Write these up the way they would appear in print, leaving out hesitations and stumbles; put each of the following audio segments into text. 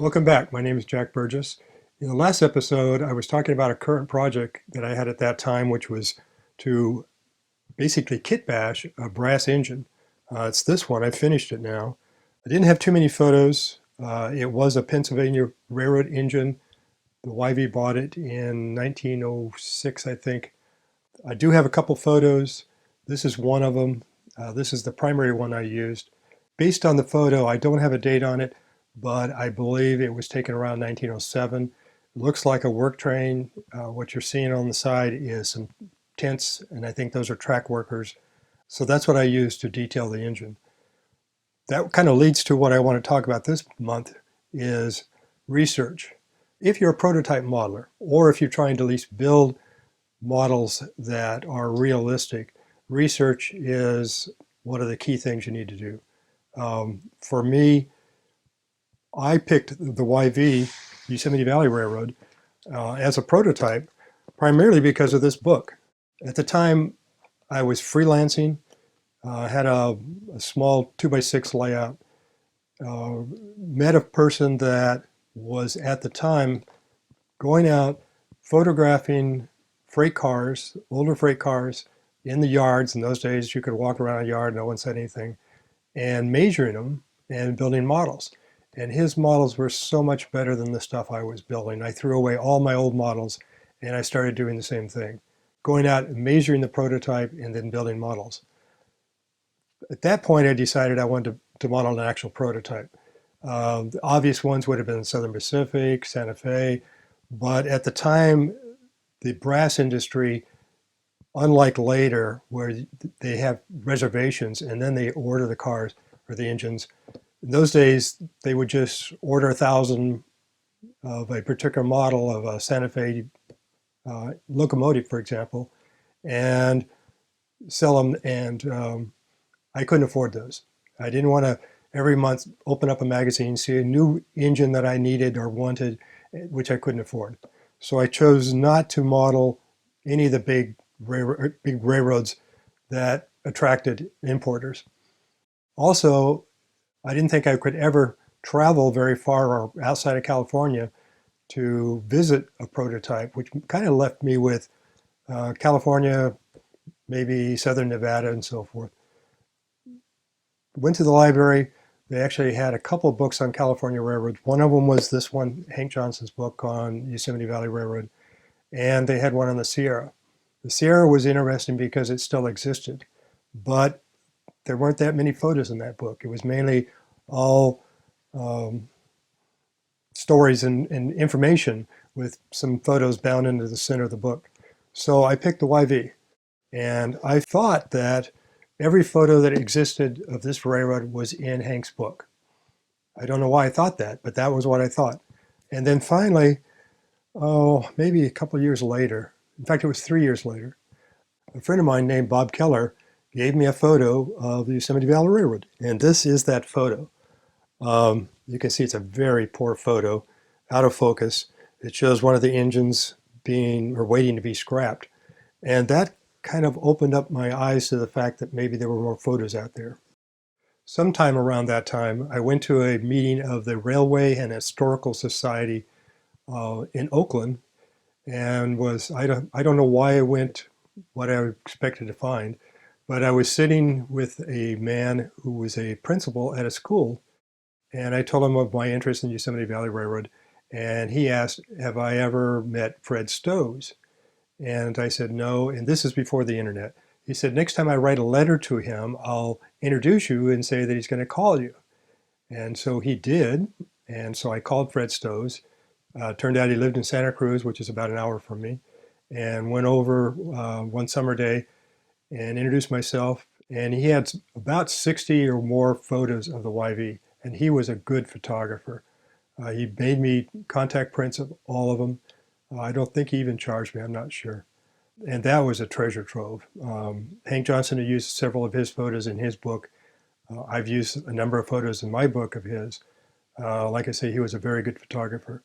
Welcome back. My name is Jack Burgess. In the last episode, I was talking about a current project that I had at that time, which was to basically kit bash a brass engine. It's this one. I finished it now. I didn't have too many photos. It was a Pennsylvania Railroad engine. The YV bought it in 1906, I think. I do have a couple photos. This is one of them. This is the primary one I used. Based on the photo, I don't have a date on it, but I believe it was taken around 1907. It looks like a work train. What you're seeing on the side is some tents, and I think those are track workers. So that's what I used to detail the engine. That kind of leads to what I want to talk about this month is research. If you're a prototype modeler, or if you're trying to at least build models that are realistic, research is one of the key things you need to do. For me, I picked the YV, Yosemite Valley Railroad, as a prototype, primarily because of this book. At the time, I was freelancing, had a small 2x6 layout, met a person that was at the time going out photographing freight cars, older freight cars in the yards. In those days, you could walk around a yard, no one said anything, and measuring them and building models. And his models were so much better than the stuff I was building. I threw away all my old models and I started doing the same thing, going out and measuring the prototype and then building models. At that point, I decided I wanted to model an actual prototype. The obvious ones would have been Southern Pacific, Santa Fe, but at the time, the brass industry, unlike later, where they have reservations and then they order the cars or the engines, in those days, they would just order 1,000 of a particular model of a Santa Fe locomotive, for example, and sell them. And I couldn't afford those. I didn't want to every month open up a magazine, see a new engine that I needed or wanted, which I couldn't afford. So I chose not to model any of the big railroads that attracted importers. Also, I didn't think I could ever travel very far or outside of California to visit a prototype, which kind of left me with California, maybe Southern Nevada, and so forth. Went to the library. They actually had a couple of books on California railroads. One of them was this one, Hank Johnson's book on Yosemite Valley Railroad, and they had one on the Sierra. The Sierra was interesting because it still existed, but there weren't that many photos in that book. It was mainly all stories and information with some photos bound into the center of the book. So I picked the YV, and I thought that every photo that existed of this railroad was in Hank's book. I don't know why I thought that, but that was what I thought. And then finally, maybe a couple of years later, in fact, it was 3 years later, a friend of mine named Bob Keller gave me a photo of the Yosemite Valley Railroad, and this is that photo. You can see it's a very poor photo, out of focus. It shows one of the engines being or waiting to be scrapped, and that kind of opened up my eyes to the fact that maybe there were more photos out there. Sometime around that time, I went to a meeting of the Railway and Historical Society in Oakland, and I don't know why I went, what I expected to find, but I was sitting with a man who was a principal at a school, and I told him of my interest in Yosemite Valley Railroad, and he asked, have I ever met Fred Stowe's? And I said, no, and this is before the internet. He said, next time I write a letter to him, I'll introduce you and say that he's going to call you. And so he did, and so I called Fred Stowe's. Turned out he lived in Santa Cruz, which is about an hour from me, and went over one summer day and introduced myself. And he had about 60 or more photos of the YV, and he was a good photographer. He made me contact prints of all of them. I don't think he even charged me, I'm not sure. And that was a treasure trove. Hank Johnson had used several of his photos in his book. I've used a number of photos in my book of his. Like I say, he was a very good photographer.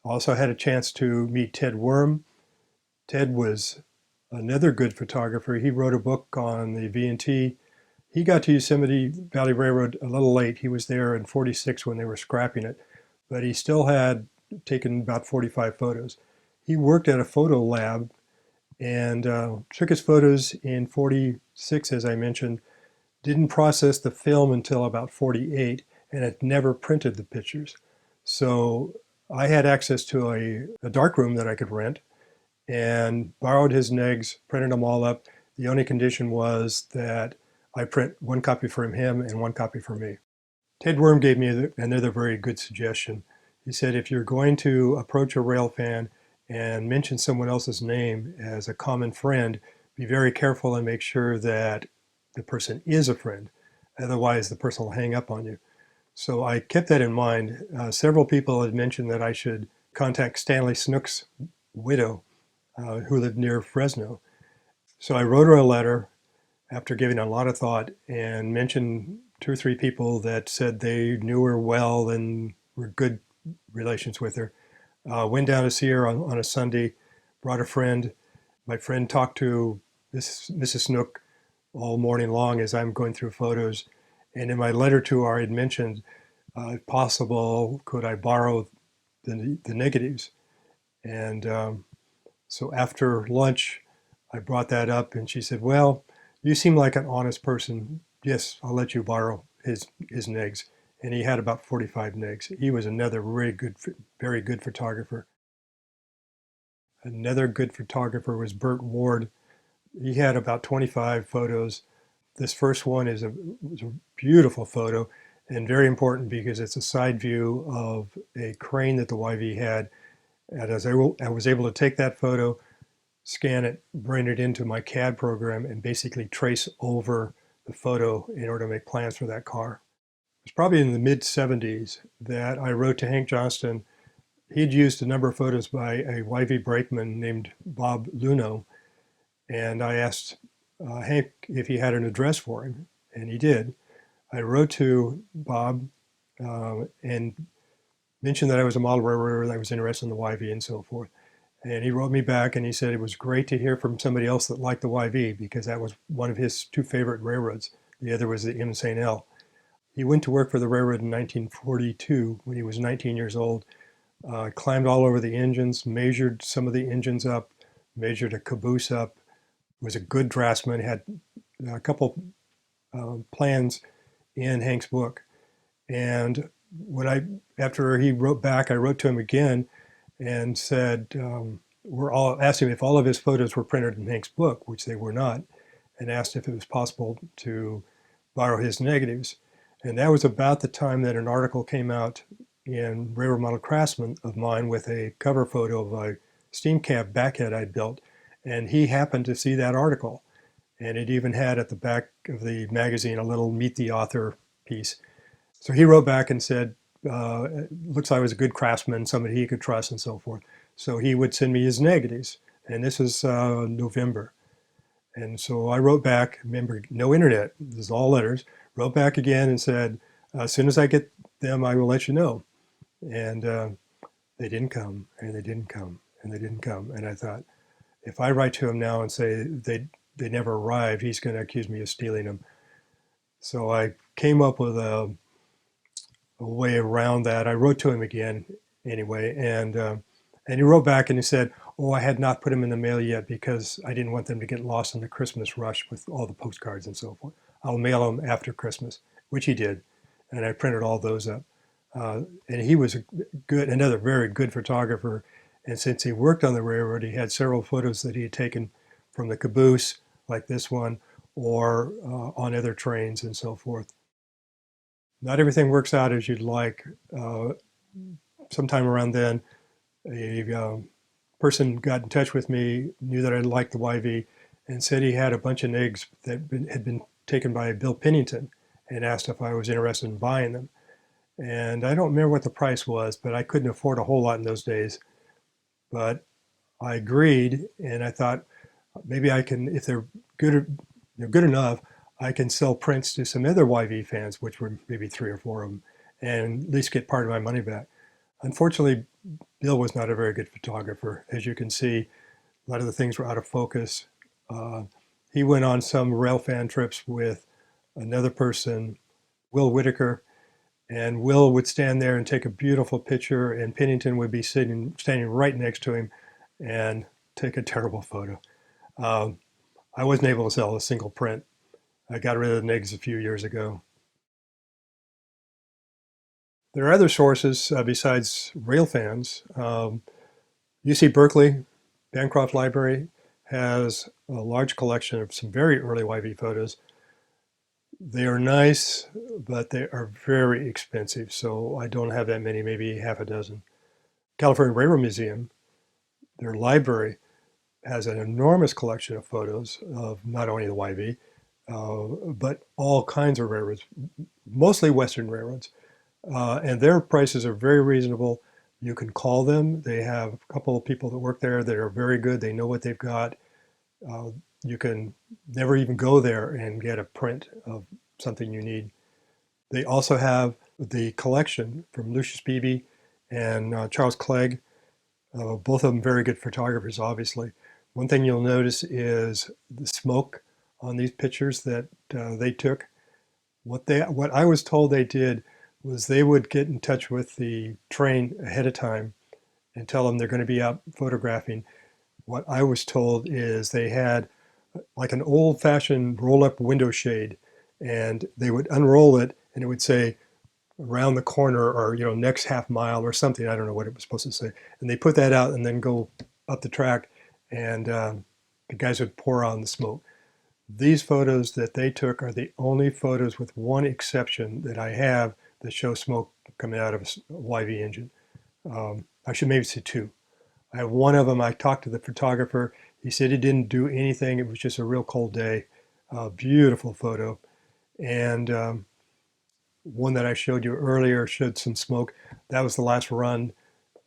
Also had a chance to meet Ted Worm. Ted was another good photographer. He wrote a book on the V&T. He got to Yosemite Valley Railroad a little late. He was there in '46 when they were scrapping it. but he still had taken about 45 photos. He worked at a photo lab and took his photos in 46, as I mentioned, didn't process the film until about 48, and had never printed the pictures. So I had access to a darkroom that I could rent and borrowed his negs, printed them all up. The only condition was that I print one copy for him and one copy for me. Ted Worm gave me another very good suggestion. He said, if you're going to approach a rail fan and mention someone else's name as a common friend, be very careful and make sure that the person is a friend. Otherwise, the person will hang up on you. So I kept that in mind. Several people had mentioned that I should contact Stanley Snook's widow, who lived near Fresno. So I wrote her a letter after giving a lot of thought and mentioned 2 or 3 people that said they knew her well and were good relations with her. Went down to see her on a Sunday, brought a friend. My friend talked to Mrs. Snook all morning long as I'm going through photos. And in my letter to her, I had mentioned, if possible, could I borrow the negatives? And so after lunch, I brought that up and she said, well, you seem like an honest person. Yes, I'll let you borrow his negs. And he had about 45 negs. He was another very good photographer. Another good photographer was Burt Ward. He had about 25 photos. This first one was a beautiful photo and very important because it's a side view of a crane that the YV had. And as I was able to take that photo, scan it, bring it into my CAD program, and basically trace over the photo in order to make plans for that car. It was probably in the mid-70s that I wrote to Hank Johnston. He'd used a number of photos by a YV brakeman named Bob Luno, and I asked Hank if he had an address for him, and he did. I wrote to Bob and mentioned that I was a model railroader, that I was interested in the YV and so forth. And he wrote me back and he said it was great to hear from somebody else that liked the YV because that was one of his 2 favorite railroads. The other was the M. St. L. He went to work for the railroad in 1942 when he was 19 years old, climbed all over the engines, measured some of the engines up, measured a caboose up, was a good draftsman, had a couple plans in Hank's book. And after he wrote back, I wrote to him again and said, asked him if all of his photos were printed in Hank's book, which they were not, and asked if it was possible to borrow his negatives. And that was about the time that an article came out in Railroad Model Craftsman of mine with a cover photo of a steam cab backhead I'd built. And he happened to see that article. And it even had at the back of the magazine a little Meet the Author piece. So he wrote back and said, looks like I was a good craftsman, somebody he could trust and so forth. So he would send me his negatives. And this was November. And so I wrote back, remember, no internet, this is all letters, wrote back again and said, as soon as I get them, I will let you know. And they didn't come, and they didn't come, and they didn't come. And I thought, if I write to him now and say they never arrived, he's going to accuse me of stealing them. So I came up with a way around that. I wrote to him again anyway, and he wrote back and he said, oh, I had not put them in the mail yet because I didn't want them to get lost in the Christmas rush with all the postcards and so forth. I'll mail them after Christmas, which he did. And I printed all those up. And he was another very good photographer. And since he worked on the railroad, he had several photos that he had taken from the caboose, like this one, or on other trains and so forth. Not everything works out as you'd like. Sometime around then, a person got in touch with me, knew that I liked the YV, and said he had a bunch of eggs that had been taken by Bill Pennington and asked if I was interested in buying them. And I don't remember what the price was, but I couldn't afford a whole lot in those days. But I agreed, and I thought maybe I can, if they're good enough, I can sell prints to some other YV fans, which were maybe 3 or 4 of them, and at least get part of my money back. Unfortunately, Bill was not a very good photographer. As you can see, a lot of the things were out of focus. He went on some rail fan trips with another person, Will Whitaker, And Will would stand there and take a beautiful picture, and Pennington would be standing right next to him and take a terrible photo. Um, I wasn't able to sell a single print. I got rid of the negs a few years ago. There are other sources besides railfans. UC Berkeley, Bancroft Library has a large collection of some very early YV photos. They are nice, but they are very expensive, so I don't have that many, maybe half a dozen. California Railroad Museum, their library, has an enormous collection of photos of not only the YV, but all kinds of railroads, mostly Western railroads. And their prices are very reasonable. You can call them. They have a couple of people that work there that are very good. They know what they've got. You can never even go there and get a print of something you need. They also have the collection from Lucius Beebe and Charles Clegg, both of them very good photographers, obviously. One thing you'll notice is the smoke on these pictures that they took. What I was told they did was they would get in touch with the train ahead of time and tell them they're going to be out photographing. What I was told is they had like an old-fashioned roll-up window shade, and they would unroll it and it would say around the corner, or next half mile or something. I don't know what it was supposed to say. And they put that out and then go up the track, and the guys would pour on the smoke. These photos that they took are the only photos, with one exception, that I have that show smoke coming out of a YV engine. I should maybe say two. I have one of them. I talked to the photographer. He said it didn't do anything. It was just a real cold day. Beautiful photo. And one that I showed you earlier showed some smoke. That was the last run.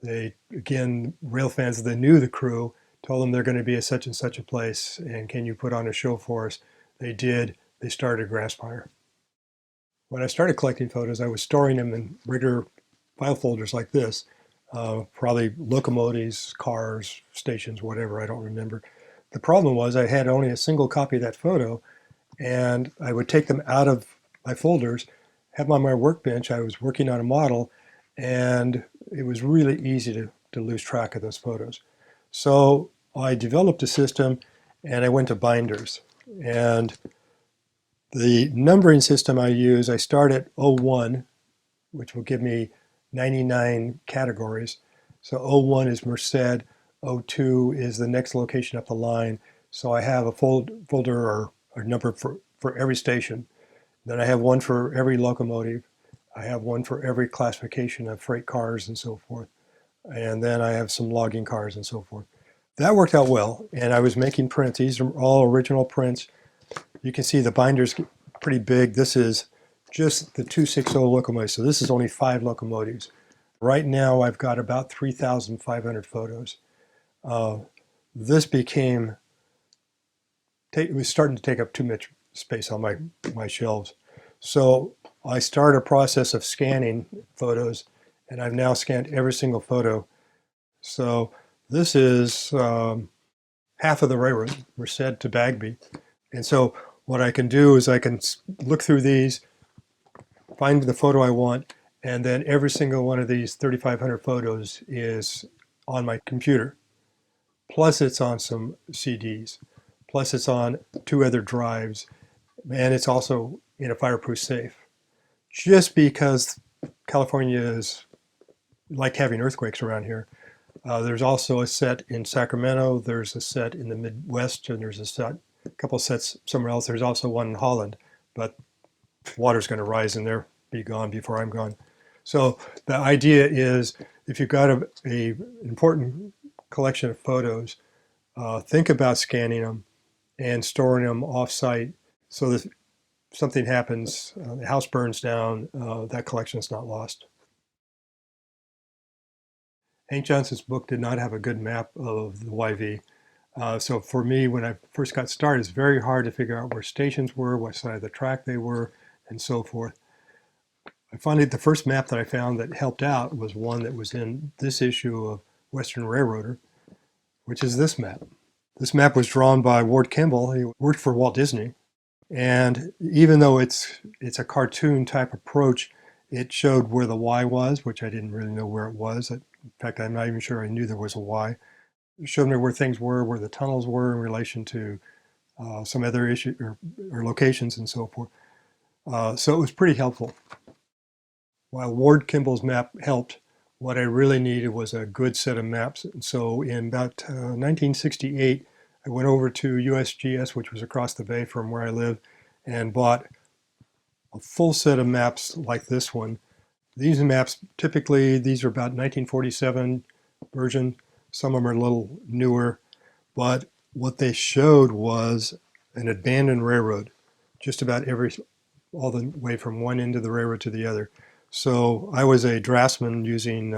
They, again, rail fans, they knew the crew, told them they're going to be at such and such a place, and can you put on a show for us? They did. They started a grass fire. When I started collecting photos, I was storing them in regular file folders like this, probably locomotives, cars, stations, whatever, I don't remember. The problem was I had only a single copy of that photo, and I would take them out of my folders, have them on my workbench. I was working on a model, and it was really easy to lose track of those photos. So I developed a system, and I went to binders. And the numbering system I use, I start at 01, which will give me 99 categories. So 01 is Merced, 02 is the next location up the line. So I have a folder or number for every station. Then I have one for every locomotive. I have one for every classification of freight cars and so forth. And then I have some logging cars and so forth. That worked out well, and I was making prints. These are all original prints. You can see the binder's pretty big. This is just the 260 locomotives, so this is only 5 locomotives. Right now I've got about 3,500 photos. This it was starting to take up too much space on my shelves. So I started a process of scanning photos, and I've now scanned every single photo. So this is half of the railroad, Merced to Bagby. And so what I can do is I can look through these, find the photo I want, and then every single one of these 3,500 photos is on my computer. Plus it's on some CDs. Plus it's on 2 other drives, and it's also in a fireproof safe. Just because California is like having earthquakes around here. There's also a set in Sacramento, there's a set in the Midwest, and there's a couple sets somewhere else. There's also one in Holland, but water's going to rise and they'll be gone before I'm gone. So the idea is, if you've got a important collection of photos, think about scanning them and storing them off-site, so that if something happens, the house burns down, that collection is not lost. Hank Johnson's book did not have a good map of the YV. So for me, when I first got started, it's very hard to figure out where stations were, what side of the track they were, and so forth. I finally, the first map that I found that helped out was one that was in this issue of Western Railroader, which is this map. This map was drawn by Ward Kimball. He worked for Walt Disney. And even though it's a cartoon type approach, It showed where the Y was, which I didn't really know where it was. In fact, I'm not even sure I knew there was a Y. It showed me where things were, where the tunnels were in relation to some other issue or locations and so forth. So it was pretty helpful. While Ward Kimball's map helped, what I really needed was a good set of maps. And so in about 1968, I went over to USGS, which was across the bay from where I live, and bought a full set of maps like this one. These maps, typically, these are about 1947 version. Some of them are a little newer, but what they showed was an abandoned railroad, just about all the way from one end of the railroad to the other. So I was a draftsman using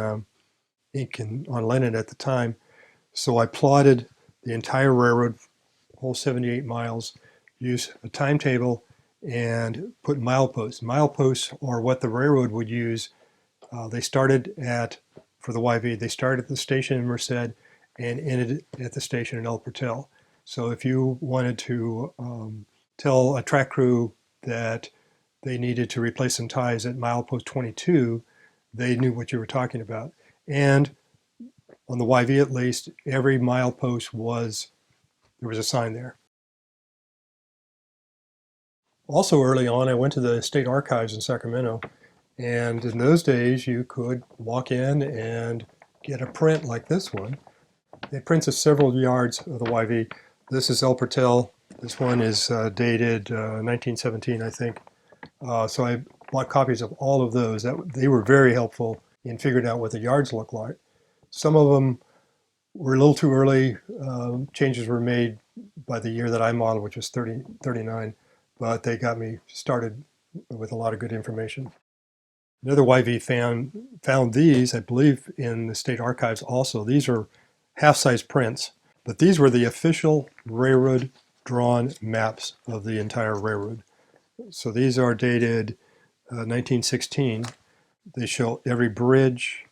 ink on linen at the time. So I plotted the entire railroad, whole 78 miles, used a timetable and put mileposts. Mileposts are what the railroad would use. They started for the YV, they started at the station in Merced and ended at the station in El Portal. So if you wanted to tell a track crew that they needed to replace some ties at milepost 22, they knew what you were talking about. And on the YV at least, every milepost there was a sign there. Also early on, I went to the state archives in Sacramento, and in those days you could walk in and get a print like this one. It prints of several yards of the YV. This is El Portal. This one is dated 1917, I think. So I bought copies of all of those. They were very helpful in figuring out what the yards look like. Some of them were a little too early. Changes were made by the year that I modeled, which was 39, but they got me started with a lot of good information. Another YV found these, I believe, in the state archives also. These are half-size prints, but these were the official railroad drawn maps of the entire railroad. So these are dated 1916. They show every bridge,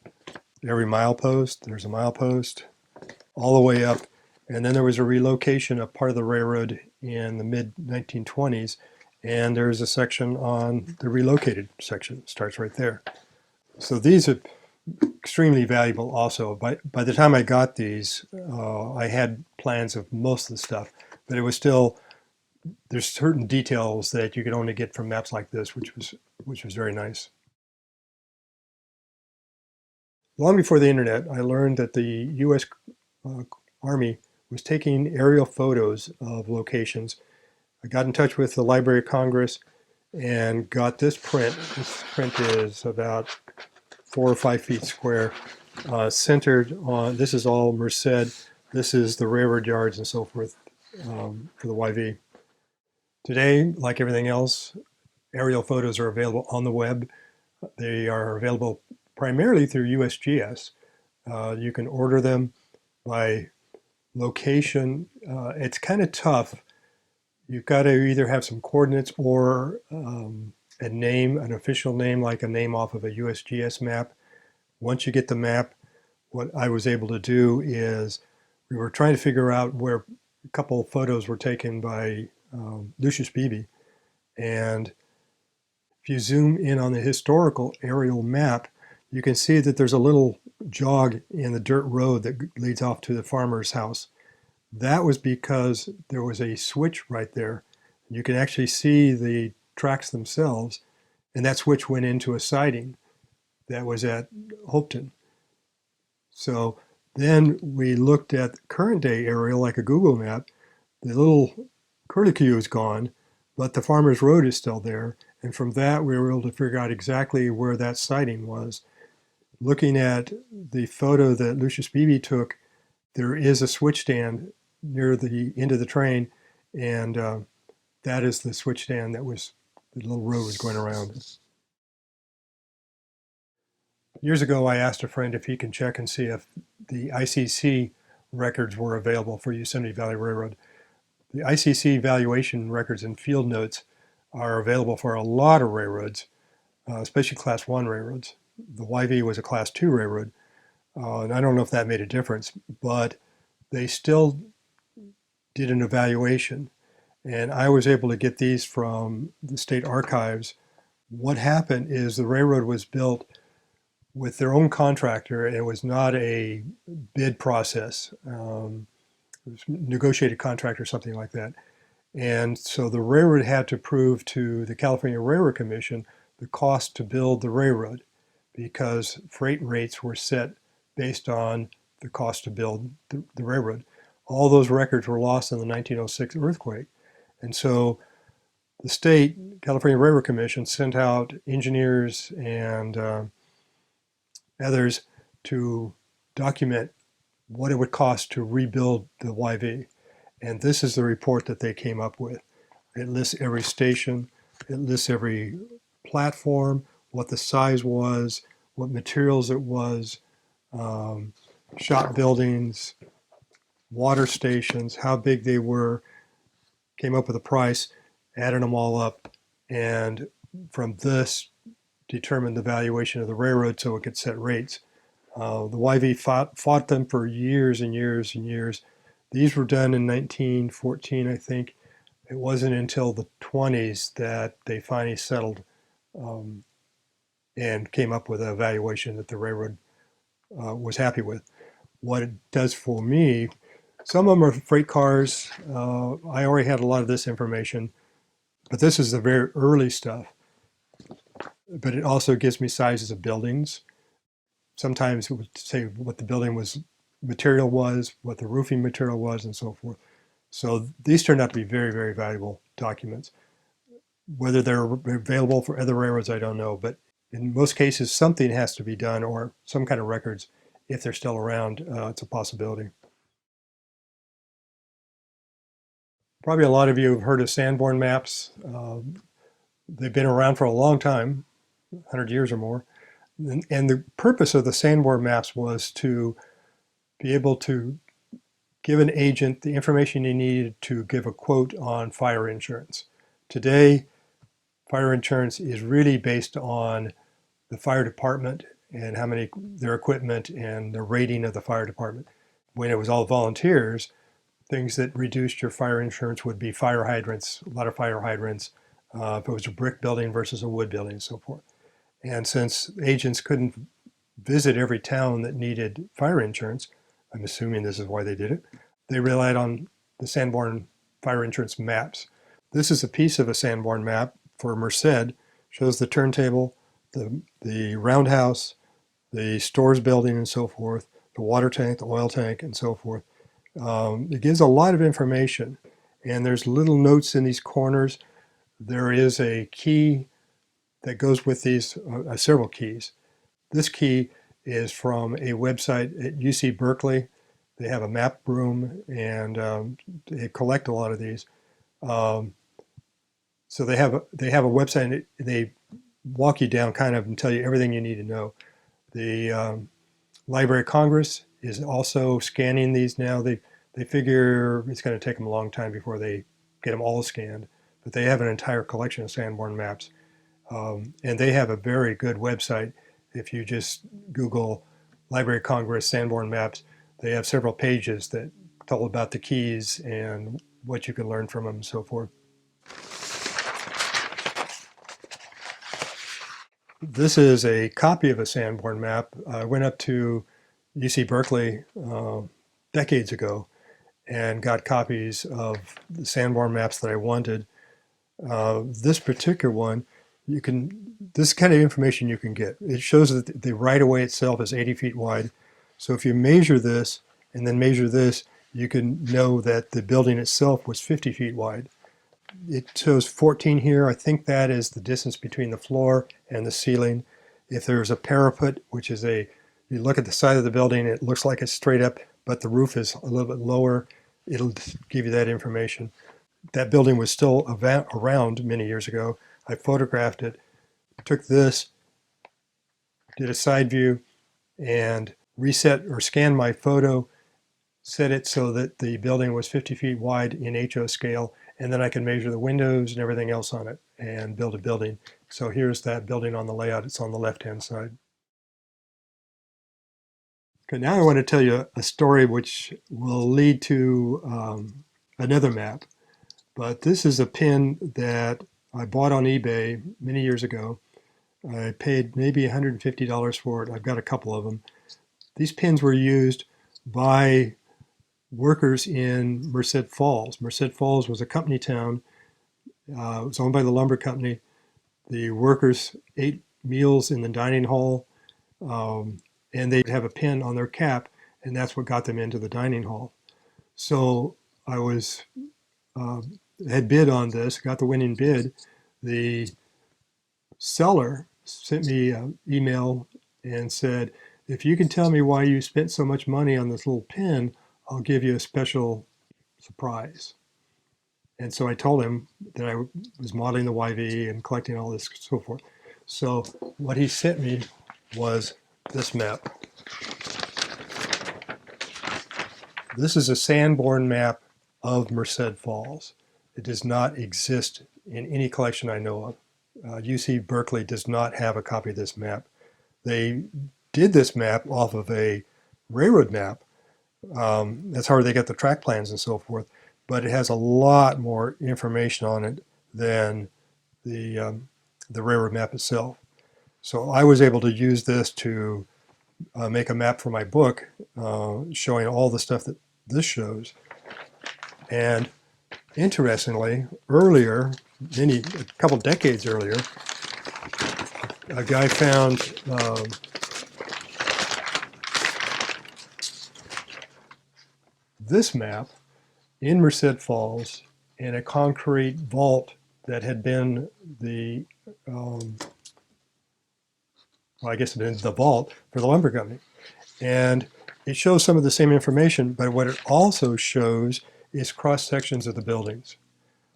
every milepost. There's a milepost all the way up. And then there was a relocation of part of the railroad in the mid-1920s. And there's a section on the relocated section. It starts right there. So these are extremely valuable also. By the time I got these, I had plans of most of the stuff, but it was still, there's certain details that you could only get from maps like this, which was very nice. Long before the internet, I learned that the U.S. Army was taking aerial photos of locations. I got in touch with the Library of Congress and got this print. This print is about 4 or 5 feet square, centered on, this is all Merced, this is the railroad yards and so forth for the YV. Today, like everything else, aerial photos are available on the web. They are available primarily through USGS. You can order them by location. It's kind of tough. You've got to either have some coordinates or a name, an official name, like a name off of a USGS map. Once you get the map, what I was able to do is we were trying to figure out where a couple of photos were taken by Lucius Beebe. And if you zoom in on the historical aerial map, you can see that there's a little jog in the dirt road that leads off to the farmer's house. That was because there was a switch right there. You can actually see the tracks themselves, and that switch went into a siding that was at Hopeton. So then we looked at the current day aerial, like a Google map. The little curlicue is gone, but the farmer's road is still there. And from that, we were able to figure out exactly where that siding was. Looking at the photo that Lucius Beebe took, there is a switch stand near the end of the train, and that is the switch stand that the little road was going around. Years ago, I asked a friend if he can check and see if the ICC records were available for Yosemite Valley Railroad. The ICC valuation records and field notes are available for a lot of railroads, especially Class 1 railroads. The YV was a Class 2 railroad, and I don't know if that made a difference, but they still did an evaluation. And I was able to get these from the state archives what happened is the railroad was built with their own contractor, and it was not a bid process. It was negotiated contract or something like that. And so the railroad had to prove to the California Railroad Commission the cost to build the railroad, because freight rates were set based on the cost to build the railroad. All those records were lost in the 1906 earthquake. And so the state, California Railroad Commission, sent out engineers and others to document what it would cost to rebuild the YV. And this is the report that they came up with. It lists every station, it lists every platform, what the size was, what materials it was, shop buildings, water stations, how big they were, came up with a price, added them all up, and from this determined the valuation of the railroad so it could set rates. The YV fought them for years and years and years. These were done in 1914, I think. It wasn't until the 20s that they finally settled and came up with a valuation that the railroad was happy with. What it does for me, some of them are freight cars. I already had a lot of this information, but this is the very early stuff. But it also gives me sizes of buildings. Sometimes it would say what the building material was, what the roofing material was, and so forth. So these turned out to be very, very valuable documents. Whether they're available for other railroads, I don't know. But in most cases, something has to be done, or some kind of records, if they're still around, it's a possibility. Probably a lot of you have heard of Sanborn Maps. They've been around for a long time, 100 years or more. And the purpose of the Sanborn Maps was to be able to give an agent the information he needed to give a quote on fire insurance. Today, fire insurance is really based on the fire department and how many, their equipment and the rating of the fire department. When it was all volunteers, things that reduced your fire insurance would be fire hydrants, a lot of fire hydrants, if it was a brick building versus a wood building and so forth. And since agents couldn't visit every town that needed fire insurance, I'm assuming this is why they did it, they relied on the Sanborn fire insurance maps. This is a piece of a Sanborn map for Merced, shows the turntable, the roundhouse, the stores building and so forth, the water tank, the oil tank, and so forth. It gives a lot of information, and there's little notes in these corners. There is a key that goes with these, several keys. This key is from a website at UC Berkeley. They have a map room, and they collect a lot of these. So they have a website, and they walk you down kind of and tell you everything you need to know. The Library of Congress is also scanning these now. They figure it's going to take them a long time before they get them all scanned, but they have an entire collection of Sanborn maps. And they have a very good website. If you just Google Library of Congress Sanborn Maps, they have several pages that tell about the keys and what you can learn from them and so forth. This is a copy of a Sanborn map. I went up to UC Berkeley decades ago and got copies of the Sanborn maps that I wanted. This particular one, this kind of information you can get. It shows that the right-of-way itself is 80 feet wide. So if you measure this and then measure this, you can know that the building itself was 50 feet wide. It shows 14 here. I think that is the distance between the floor and the ceiling. If there's a parapet, which is you look at the side of the building, it looks like it's straight up, but the roof is a little bit lower. It'll give you that information. That building was still around many years ago. I photographed it, took this, did a side view, and reset or scanned my photo, set it so that the building was 50 feet wide in HO scale, and then I can measure the windows and everything else on it and build a building. So here's that building on the layout. It's on the left-hand side. Okay, now I want to tell you a story which will lead to another map. But this is a pin that I bought on eBay many years ago. I paid maybe $150 for it. I've got a couple of them. These pins were used by workers in Merced Falls. Merced Falls was a company town. It was owned by the lumber company. The workers ate meals in the dining hall, and they'd have a pin on their cap, and that's what got them into the dining hall. So I was had bid on this, got the winning bid. The seller sent me an email and said, if you can tell me why you spent so much money on this little pin, I'll give you a special surprise. And so I told him that I was modeling the YV and collecting all this so forth. So what he sent me was this map. This is a Sanborn map of Merced Falls. It does not exist in any collection I know of. UC Berkeley does not have a copy of this map. They did this map off of a railroad map. That's how they got the track plans and so forth. But it has a lot more information on it than the railroad map itself. So I was able to use this to make a map for my book, showing all the stuff that this shows. And interestingly, earlier, a couple decades earlier, a guy found this map in Merced Falls in a concrete vault that had been the, well, I guess it had been the vault for the lumber company. And it shows some of the same information, but what it also shows is cross sections of the buildings.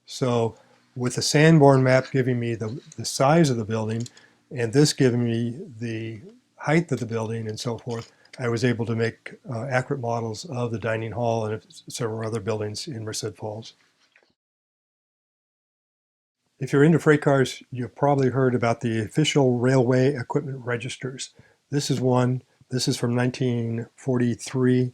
So with the Sanborn map giving me the size of the building, and this giving me the height of the building and so forth, I was able to make accurate models of the dining hall and several other buildings in Merced Falls. If you're into freight cars, you've probably heard about the official railway equipment registers. This is one. This is from 1943.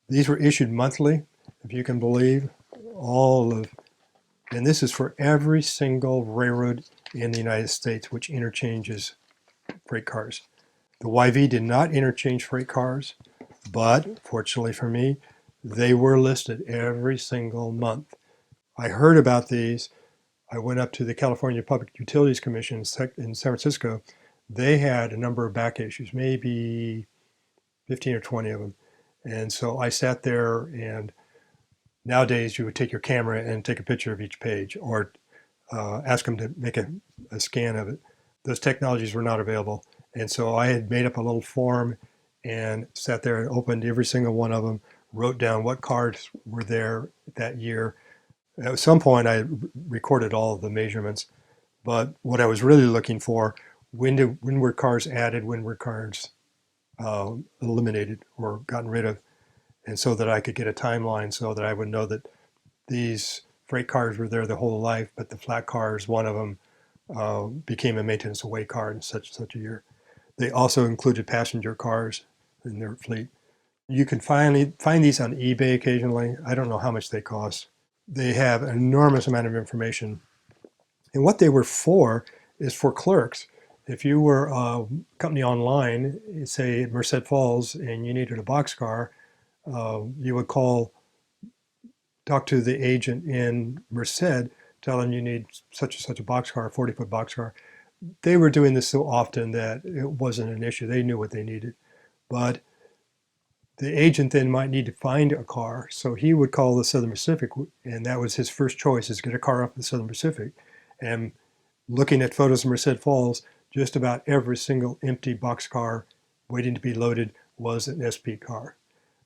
These were issued monthly, if you can believe. And this is for every single railroad in the United States which interchanges freight cars. The YV did not interchange freight cars, but fortunately for me, they were listed every single month. I heard about these. I went up to the California Public Utilities Commission in San Francisco. They had a number of back issues, maybe 15 or 20 of them. And so I sat there, and nowadays you would take your camera and take a picture of each page or ask them to make a scan of it. Those technologies were not available. And so I had made up a little form and sat there and opened every single one of them, wrote down what cars were there that year. At some point I recorded all of the measurements, but what I was really looking for, when were cars added, when were cars eliminated or gotten rid of, and so that I could get a timeline so that I would know that these freight cars were there the whole life, but the flat cars, one of them became a maintenance away car in such a year. They also included passenger cars in their fleet. You can find these on eBay occasionally. I don't know how much they cost. They have an enormous amount of information. And what they were for is for clerks. If you were a company online, say Merced Falls, and you needed a boxcar, you would talk to the agent in Merced, tell them you need such and such a boxcar, a 40-foot boxcar. They were doing this so often that it wasn't an issue. They knew what they needed. But the agent then might need to find a car, so he would call the Southern Pacific, and that was his first choice, is get a car off the Southern Pacific. And looking at photos of Merced Falls, just about every single empty boxcar waiting to be loaded was an SP car.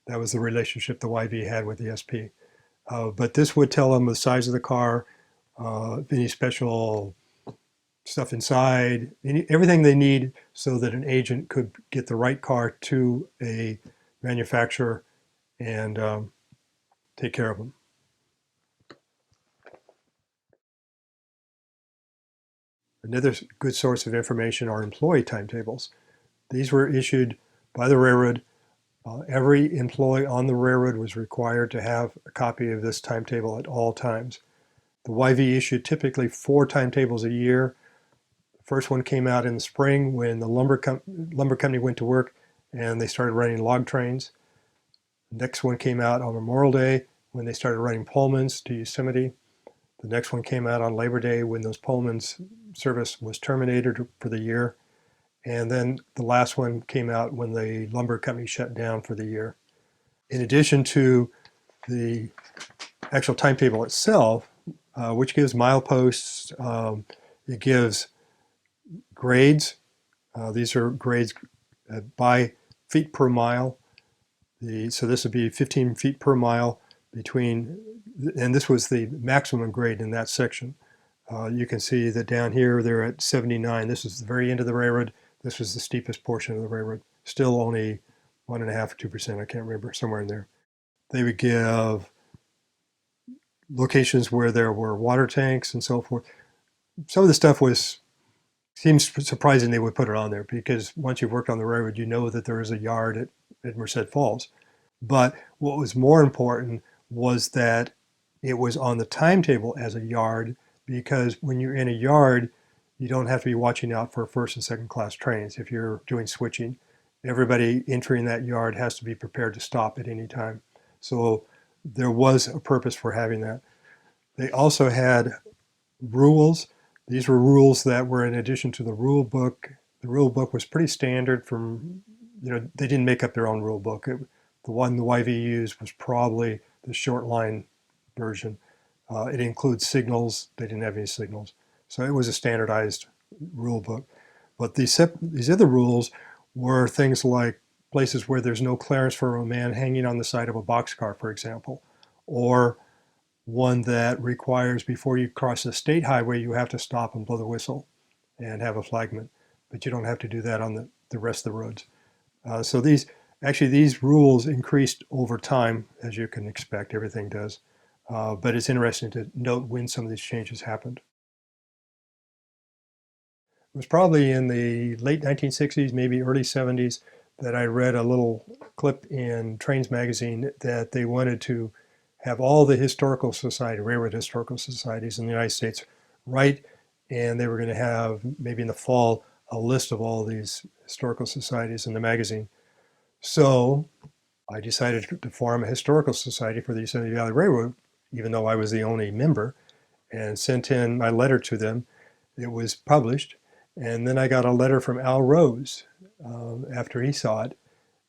That was the relationship the YV had with the SP. But this would tell them the size of the car, any special stuff inside, everything they need so that an agent could get the right car to a manufacturer and take care of them. Another good source of information are employee timetables. These were issued by the railroad. Every employee on the railroad was required to have a copy of this timetable at all times. The YV issued typically 4 timetables a year. The first one came out in the spring when the lumber company went to work and they started running log trains. The next one came out on Memorial Day when they started running Pullmans to Yosemite. The next one came out on Labor Day when those Pullmans service was terminated for the year. And then the last one came out when the lumber company shut down for the year. In addition to the actual timetable itself, which gives mileposts, it gives grades. These are grades by feet per mile. So this would be 15 feet per mile between, and this was the maximum grade in that section. You can see that down here they're at 79. This is the very end of the railroad. This was the steepest portion of the railroad. Still only 1.5% or 2%, I can't remember, somewhere in there. They would give locations where there were water tanks and so forth. Some of the stuff seems surprising they would put it on there, because once you've worked on the railroad, you know that there is a yard at Merced Falls. But what was more important was that it was on the timetable as a yard, because when you're in a yard, you don't have to be watching out for first and second class trains. If you're doing switching, everybody entering that yard has to be prepared to stop at any time. So there was a purpose for having that. They also had rules. These were rules that were in addition to the rule book. The rule book was pretty standard from, they didn't make up their own rule book. The one the YV used was probably the short line version. It includes signals. They didn't have any signals. So it was a standardized rule book. But these other rules were things like places where there's no clearance for a man hanging on the side of a boxcar, for example, or one that requires before you cross the state highway, you have to stop and blow the whistle and have a flagman, but you don't have to do that on the rest of the roads. So these rules increased over time, as you can expect, everything does. But it's interesting to note when some of these changes happened. It was probably in the late 1960s, maybe early 70s, that I read a little clip in Trains magazine that they wanted to have all the railroad historical societies in the United States write, and they were going to have, maybe in the fall, a list of all these historical societies in the magazine. So I decided to form a historical society for the Yosemite Valley Railroad, even though I was the only member, and sent in my letter to them. It was published, and then I got a letter from Al Rose after he saw it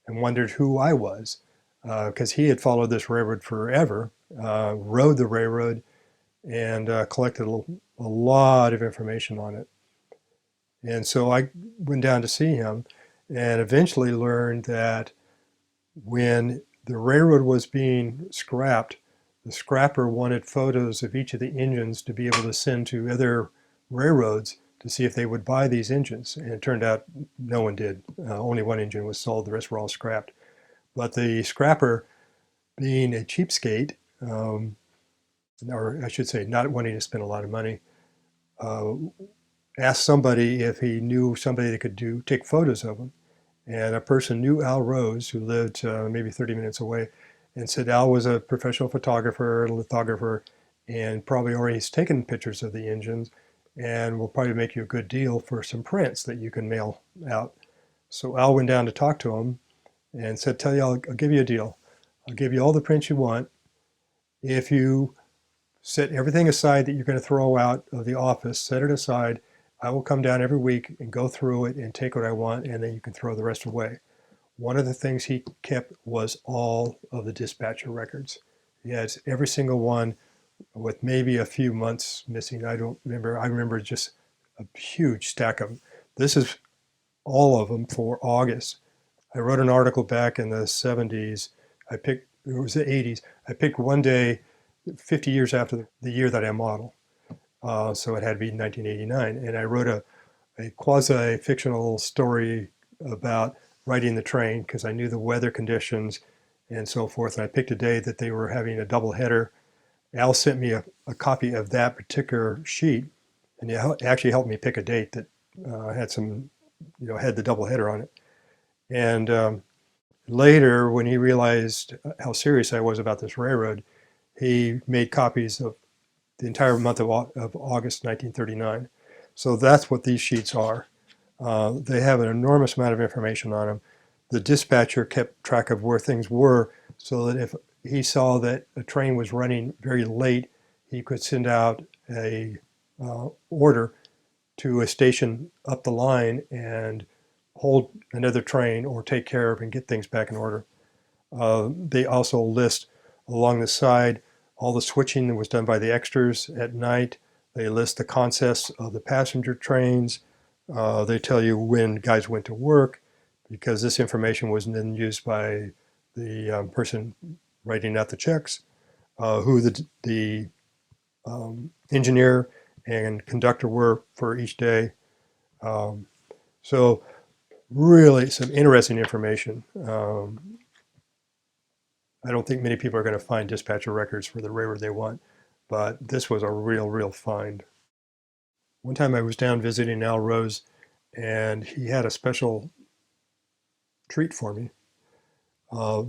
and wondered who I was, because he had followed this railroad forever, rode the railroad, and collected a lot of information on it. And so I went down to see him and eventually learned that when the railroad was being scrapped, the scrapper wanted photos of each of the engines to be able to send to other railroads to see if they would buy these engines. And it turned out no one did. Only one engine was sold, the rest were all scrapped. But the scrapper, being a cheapskate, or I should say not wanting to spend a lot of money, asked somebody if he knew somebody that could take photos of them. And a person knew Al Rose, who lived maybe 30 minutes away, and said Al was a professional photographer, lithographer, and probably already has taken pictures of the engines, and will probably make you a good deal for some prints that you can mail out. So Al went down to talk to him and said, tell you, I'll give you a deal. I'll give you all the prints you want if you set everything aside that you're going to throw out of the office, set it aside. I will come down every week and go through it and take what I want, and then you can throw the rest away. One of the things he kept was all of the dispatcher records. He has every single one, with maybe a few months missing. I don't remember. I remember just a huge stack of them. This is all of them for August. I wrote an article back in the 70s. It was the 80s. I picked one day 50 years after the year that I model. So it had to be 1989. And I wrote a quasi-fictional story about riding the train, because I knew the weather conditions and so forth. And I picked a day that they were having a double header. Al sent me a copy of that particular sheet, and he actually helped me pick a date that had the double header on it. And later, when he realized how serious I was about this railroad, he made copies of the entire month of August 1939. So that's what these sheets are. They have an enormous amount of information on them. The dispatcher kept track of where things were so that if he saw that a train was running very late, he could send out a order to a station up the line and hold another train or take care of and get things back in order. They also list along the side all the switching that was done by the extras at night. They list the consists of the passenger trains. They tell you when guys went to work, because this information was then used by the person writing out the checks, who the engineer and conductor were for each day. So really some interesting information. I don't think many people are going to find dispatcher records for the railroad they want, but this was a real find. One time I was down visiting Al Rose, and he had a special treat for me.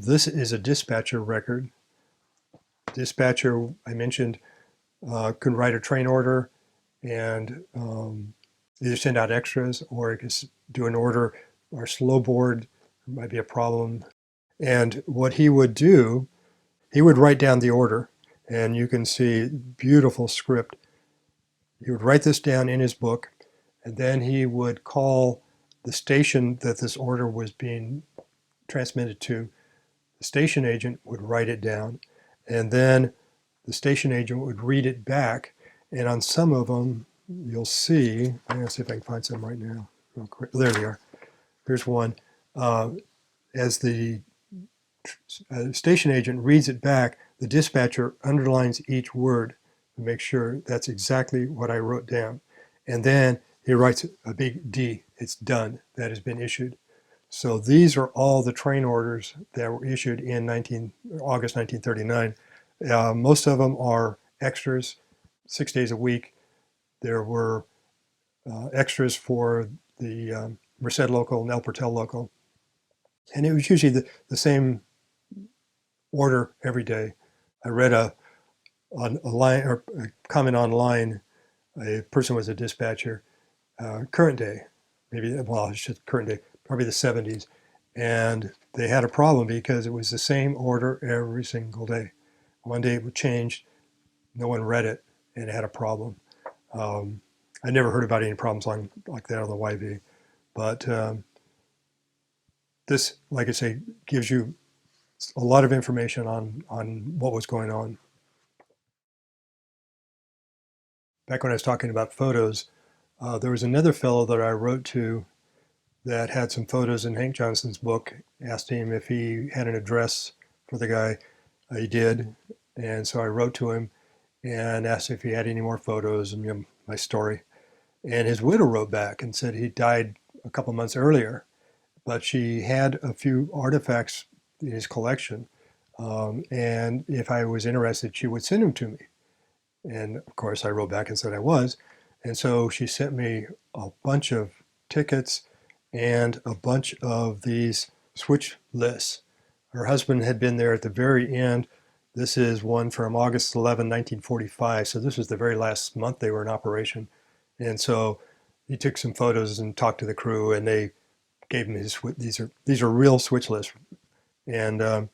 This is a dispatcher record. Dispatcher, I mentioned, could write a train order and either send out extras, or it could do an order or slow board. There might be a problem. And what he would do, he would write down the order, and you can see beautiful script. He would write this down in his book, and then he would call the station that this order was being transmitted to. The station agent would write it down, and then the station agent would read it back. And on some of them, you'll see, I'm going to see if I can find some right now. Real quick. There they are. Here's one. As the station agent reads it back, the dispatcher underlines each word to make sure that's exactly what I wrote down. And then he writes a big D. It's done. That has been issued. So these are all the train orders that were issued in August 1939. Most of them are extras, 6 days a week. There were extras for the Merced local and El Portel local. And it was usually the same order every day. I read a line or a comment online. A person was a dispatcher, current day, maybe, well, I should current day, probably the 70s. And they had a problem because it was the same order every single day. One day it would change, no one read it, and it had a problem. I never heard about any problems like that on the YV. But this, like I say, gives you a lot of information on what was going on. Back when I was talking about photos, there was another fellow that I wrote to that had some photos in Hank Johnson's book. Asked him if he had an address for the guy. He did, and so I wrote to him and asked if he had any more photos and, you know, my story. And his widow wrote back and said he died a couple months earlier, but she had a few artifacts in his collection, and if I was interested, she would send them to me. And of course, I wrote back and said I was. And so she sent me a bunch of tickets and a bunch of these switch lists. Her husband had been there at the very end. This is one from August 11, 1945. So this was the very last month they were in operation. And so he took some photos and talked to the crew, and they gave him his, these are real switch lists. And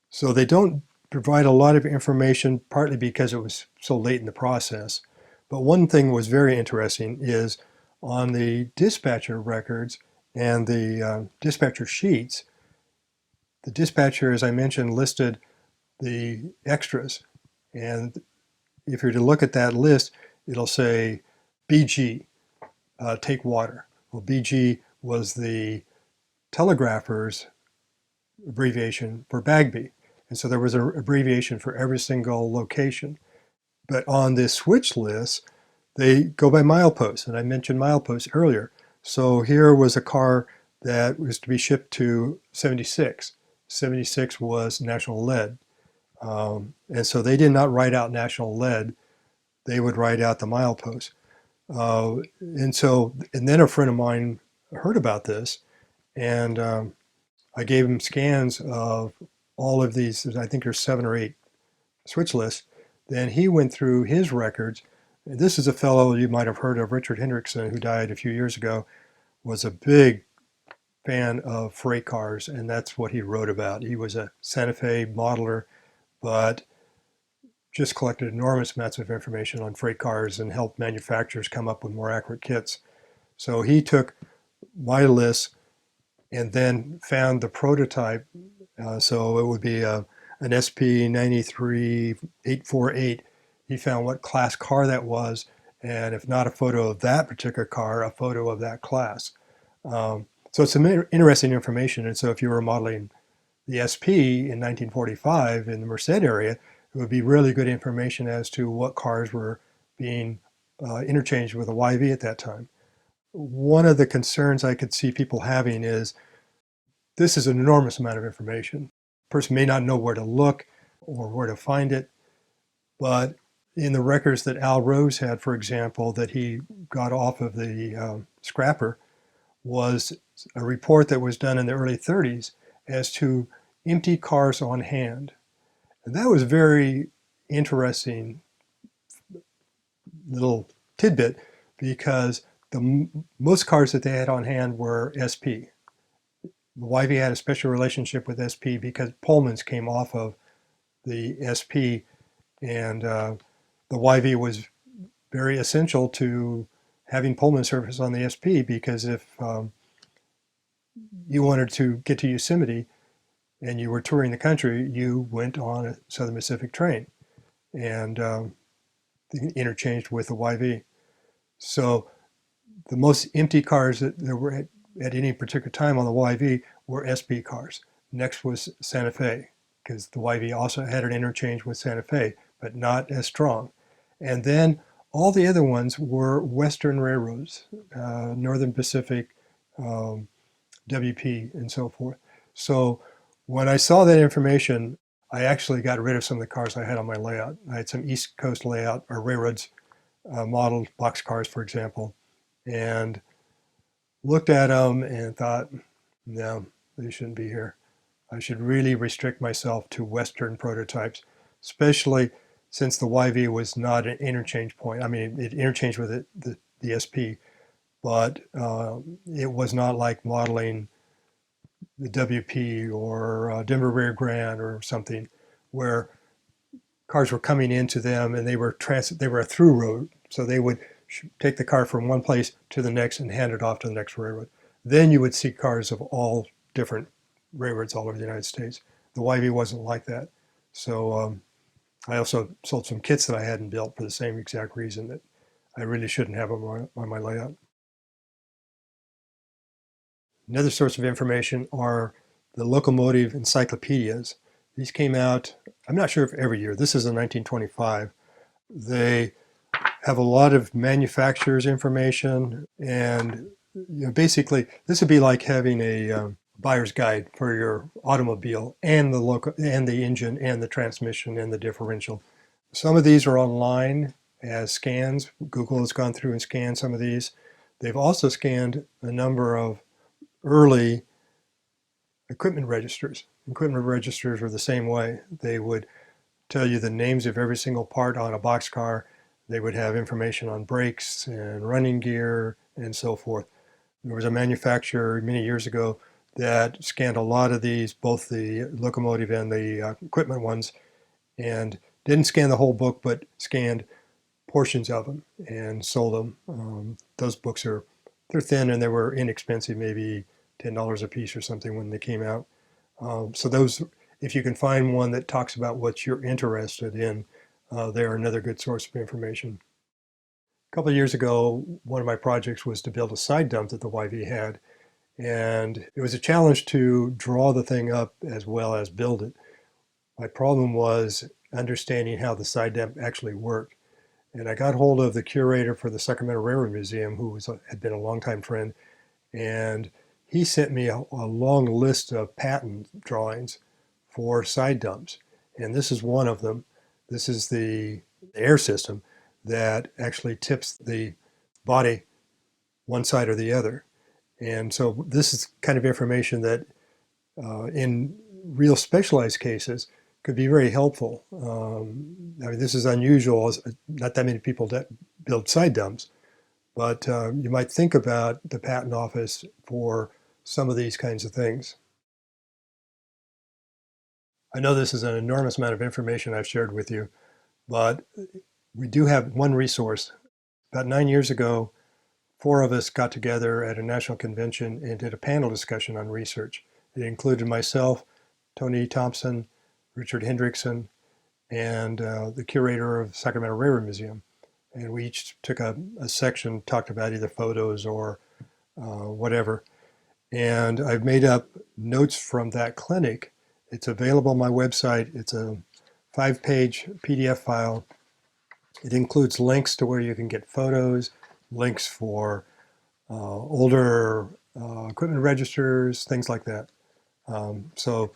so they don't provide a lot of information, partly because it was so late in the process. But one thing was very interesting is on the dispatcher records and the dispatcher sheets, the dispatcher, as I mentioned, listed the extras. And if you're to look at that list, it'll say BG, take water. Well, BG was the telegrapher's abbreviation for Bagby. And so there was an abbreviation for every single location. But on this switch list, they go by mileposts, and I mentioned mileposts earlier. So here was a car that was to be shipped to 76. 76 was national lead. And so they did not write out national lead. They would write out the milepost. And then a friend of mine heard about this, and I gave him scans of all of these. I think there's 7 or 8 switch lists Then he went through his records. This is a fellow you might have heard of, Richard Hendrickson, who died a few years ago, was a big fan of freight cars, and that's what he wrote about. He was a Santa Fe modeler, but just collected enormous amounts of information on freight cars and helped manufacturers come up with more accurate kits. So he took my list and then found the prototype. So it would be an SP 93848. He found what class car that was, and if not a photo of that particular car, a photo of that class. So it's some interesting information. And so if you were modeling the SP in 1945 in the Merced area, it would be really good information as to what cars were being interchanged with a YV at that time. One of the concerns I could see people having is this is an enormous amount of information. A person may not know where to look or where to find it, but in the records that Al Rose had, for example, that he got off of the scrapper, was a report that was done in the early 30s as to empty cars on hand. And that was very interesting little tidbit because most cars that they had on hand were SP. The YV had a special relationship with SP because Pullmans came off of the SP, and the YV was very essential to having Pullman service on the SP because if you wanted to get to Yosemite and you were touring the country, you went on a Southern Pacific train and interchanged with the YV. So the most empty cars that there were at any particular time on the YV were SP cars. Next was Santa Fe, because the YV also had an interchange with Santa Fe, but not as strong. And then all the other ones were Western railroads, Northern Pacific, WP, and so forth. So when I saw that information, I actually got rid of some of the cars I had on my layout. I had some East Coast layout, or railroads, modeled box cars, for example, and looked at them and thought, no, they shouldn't be here. I should really restrict myself to Western prototypes, especially since the YV was not an interchange point. I mean, it interchanged with the SP, but it was not like modeling the WP or Denver Rear Grand or something where cars were coming into them and they were a through road. So they would take the car from one place to the next and hand it off to the next railroad. Then you would see cars of all different railroads all over the United States. The YV wasn't like that. So I also sold some kits that I hadn't built for the same exact reason that I really shouldn't have them on my layout. Another source of information are the Locomotive Encyclopedias. These came out, I'm not sure if every year, this is in 1925. They have a lot of manufacturers information, and basically this would be like having a buyer's guide for your automobile and the engine and the transmission and the differential. Some of these are online as scans. Google has gone through and scanned some of these. They've also scanned a number of early equipment registers. Equipment registers were the same way. They would tell you the names of every single part on a boxcar. They would have information on brakes and running gear and so forth. There was a manufacturer many years ago that scanned a lot of these, both the locomotive and the equipment ones, and didn't scan the whole book, but scanned portions of them and sold them. Those books they're thin and they were inexpensive, maybe $10 a piece or something when they came out. So those, if you can find one that talks about what you're interested in, they're another good source of information. A couple of years ago, one of my projects was to build a side dump that the YV had, and it was a challenge to draw the thing up as well as build it. My problem was understanding how the side dump actually worked. And I got hold of the curator for the Sacramento Railroad Museum, who had been a longtime friend, and he sent me a long list of patent drawings for side dumps. And this is one of them. This is the air system that actually tips the body one side or the other. And so this is kind of information that in real specialized cases could be very helpful. I mean, this is unusual. Not that many people build side dumps, but you might think about the patent office for some of these kinds of things. I know this is an enormous amount of information I've shared with you, but we do have one resource. About 9 years ago, 4 of us got together at a national convention and did a panel discussion on research. It included myself, Tony Thompson, Richard Hendrickson, and the curator of Sacramento Railroad Museum. And we each took a section, talked about either photos or whatever. And I've made up notes from that clinic. It's available on my website. It's a 5-page PDF file. It includes links to where you can get photos, links for older equipment registers, things like that. So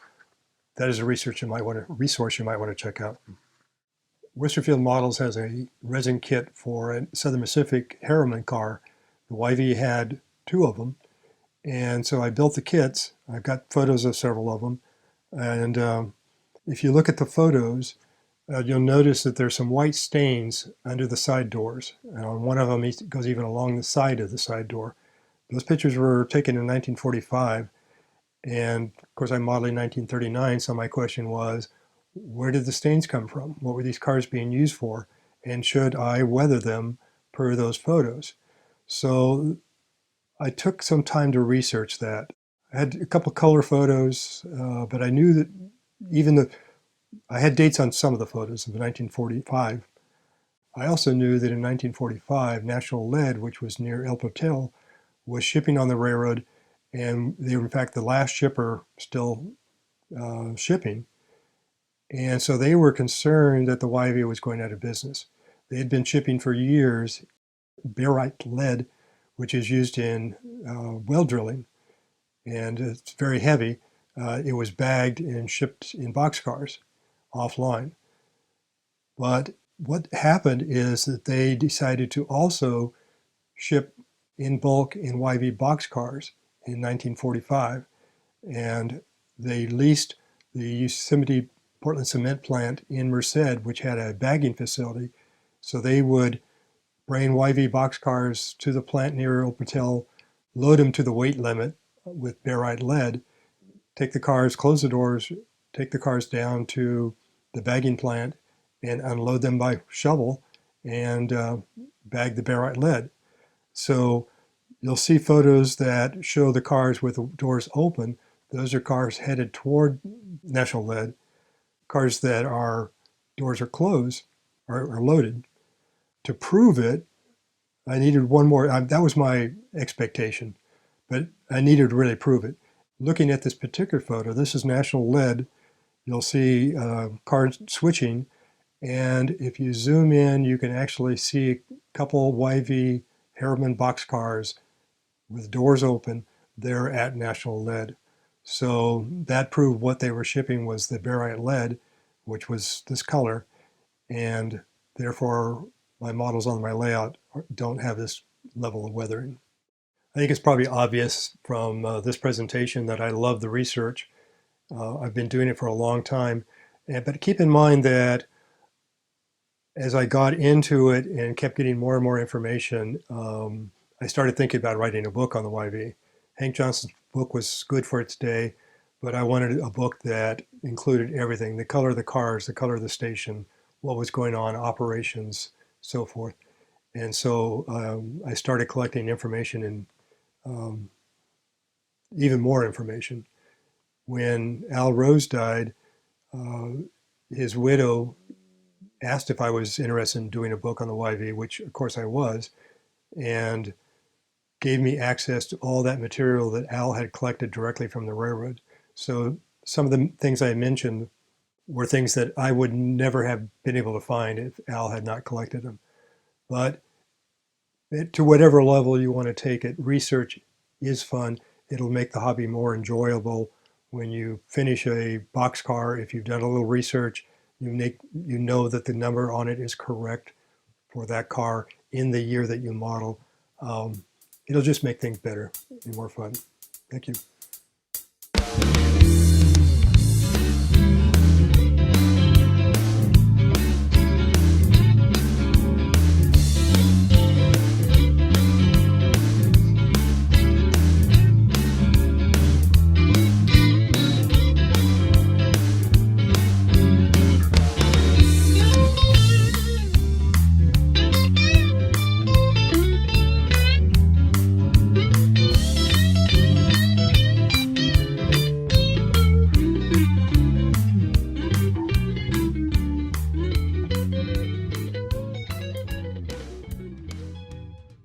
that is a resource you might want to check out. Westerfield Models has a resin kit for a Southern Pacific Harriman car. The YV had 2 of them, and so I built the kits. I've got photos of several of them, and if you look at the photos, you'll notice that there's some white stains under the side doors. And on one of them, it goes even along the side of the side door. Those pictures were taken in 1945, and of course I'm modeling 1939, so my question was, where did the stains come from? What were these cars being used for? And should I weather them per those photos? So I took some time to research that. I had a couple color photos, but I knew that I had dates on some of the photos of 1945. I also knew that in 1945, National Lead, which was near El Portal, was shipping on the railroad, and they were in fact the last shipper still shipping. And so they were concerned that the YV was going out of business. They had been shipping for years barite lead, which is used in well drilling, and it's very heavy. It was bagged and shipped in boxcars offline. But what happened is that they decided to also ship in bulk in YV boxcars in 1945, and they leased the Yosemite Portland cement plant in Merced, which had a bagging facility. So they would bring YV boxcars to the plant near El Portal, load them to the weight limit with barite lead, take the cars, close the doors, take the cars down to the bagging plant and unload them by shovel and bag the barite lead. So you'll see photos that show the cars with the doors open. Those are cars headed toward National Lead. Cars that doors are closed are loaded. To prove it, I needed one more. That was my expectation, but I needed to really prove it. Looking at this particular photo, this is National Lead. You'll see cars switching, and if you zoom in, you can actually see a couple YV Harriman boxcars with doors open there at National Lead. So that proved what they were shipping was the barite lead, which was this color, and therefore my models on my layout don't have this level of weathering. I think it's probably obvious from this presentation that I love the research. I've been doing it for a long time, but keep in mind that as I got into it and kept getting more and more information, I started thinking about writing a book on the YV. Hank Johnson's book was good for its day, but I wanted a book that included everything: the color of the cars, the color of the station, what was going on, operations, so forth. And so I started collecting information and even more information. When Al Rose died, his widow asked if I was interested in doing a book on the YV, which of course I was, and gave me access to all that material that Al had collected directly from the railroad. So some of the things I mentioned were things that I would never have been able to find if Al had not collected them. But to whatever level you want to take it, research is fun. It'll make the hobby more enjoyable. When you finish a boxcar, if you've done a little research, you know that the number on it is correct for that car in the year that you model. It'll just make things better and more fun. Thank you.